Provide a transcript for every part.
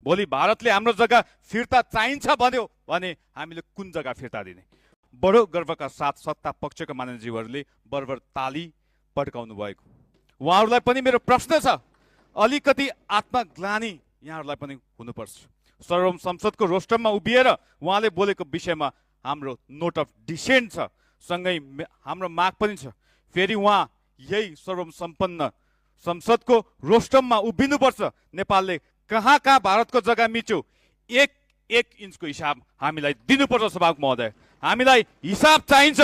भोलि भारतले हाम्रो जग्गा फिर्ता चाहिन्छ भन्यो भने हामीले कुन जग्गा फिर्ता दिने? बडो गर्वका साथ सत्ता पक्षका मानवजीवहरूले बरबर ताली पड्काउनु भएको। उहाँहरूलाई पनि मेरो प्रश्न छ, अलिकति आत्मग्लानी यहाँहरूलाई पनि हुनुपर्छ। सर्वोच्च संसदको रोस्टरमा उभिएर उहाँले बोलेको विषयमा हाम्रो नोट अफ डिसेन्ट छ, सँगै हाम्रो माग पनि छ। फेरि उहाँ यही सर्वोच्च सम्पन्न संसदको रोस्टममा उभिनुपर्छ। नेपालले कहाँ कहाँ भारतको जग्गा मिच्यो, एक एक इन्चको हिसाब हामीलाई दिनुपर्छ। सभामुख महोदय, हामीलाई हिसाब चाहिन्छ।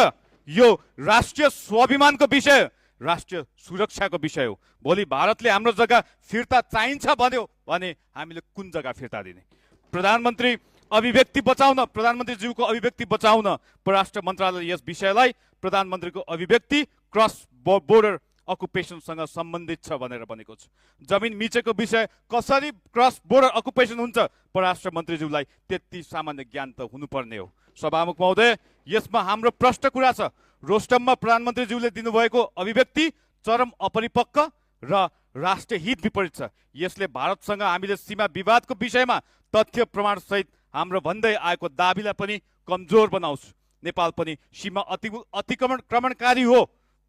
यो राष्ट्रिय स्वाभिमानको विषय, राष्ट्रिय सुरक्षाको विषय हो। भोलि भारतले हाम्रो जग्गा फिर्ता चाहिन्छ भन्यो भने हामीले कुन जग्गा फिर्ता दिने? प्रधानमन्त्री अभिव्यक्ति बचाउन, प्रधानमन्त्रीज्यूको अभिव्यक्ति बचाउन परराष्ट्र मन्त्रालयले यस विषयलाई प्रधानमन्त्रीको अभिव्यक्ति क्रस बोर्डर अकुपेसनसँग सम्बन्धित छ भनेर भनेको छ। जमिन मिचेको विषय कसरी क्रस बोर्डर अकुपेसन हुन्छ, परराष्ट्र मन्त्रीज्यूलाई त्यति सामान्य ज्ञान त हुनुपर्ने हो। सभामुख महोदय, यसमा हाम्रो प्रश्न कुरा छ। रोस्टममा प्रधानमन्त्रीज्यूले दिनुभएको अभिव्यक्ति चरम अपरिपक्व र राष्ट्रिय हित विपरीत छ। यसले भारतसँग हामीले सीमा विवादको विषयमा तथ्य प्रमाण सहित हाम्रो भन्दै आएको दाबीलाई पनि कमजोर बनाउँछ। नेपाल पनि सीमा अतिक्रमणकारी हो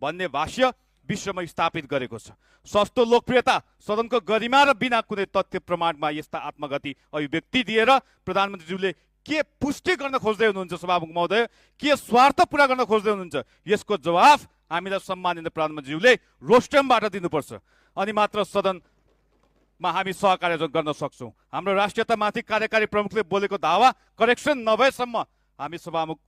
भन्ने भाष्य विश्वमा स्थापित गरेको छ। सस्तो लोकप्रियता, सदनको गरिमा र बिना कुनै तथ्य प्रमाणमा यस्ता आत्मघाती अभिव्यक्ति दिएर प्रधानमन्त्रीज्यूले के पुष्टि गर्न खोज्दै हुनुहुन्छ? सभामुख महोदय, के स्वार्थ पूरा गर्न खोज्दै हुनुहुन्छ? यसको जवाफ हामीलाई सम्माननीय प्रधानमन्त्रीज्यूले रोस्टमबाट दिनुपर्छ, अनि मात्र सदनमा हामी सहकार्य गर्न सक्छौँ। हाम्रो राष्ट्रियतामाथि कार्यकारी प्रमुखले बोलेको दावा करेक्सन नभएसम्म हामी सभामुख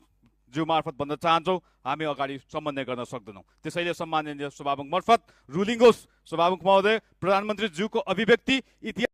ज्यू मार्फत भन्न चाहन्छौँ, हामी अगाडि समन्वय गर्न सक्दैनौँ। त्यसैले सम्माननीय सभामुख मार्फत रुलिङ होस्। सभामुख महोदय, प्रधानमन्त्री ज्यूको अभिव्यक्ति इतिहास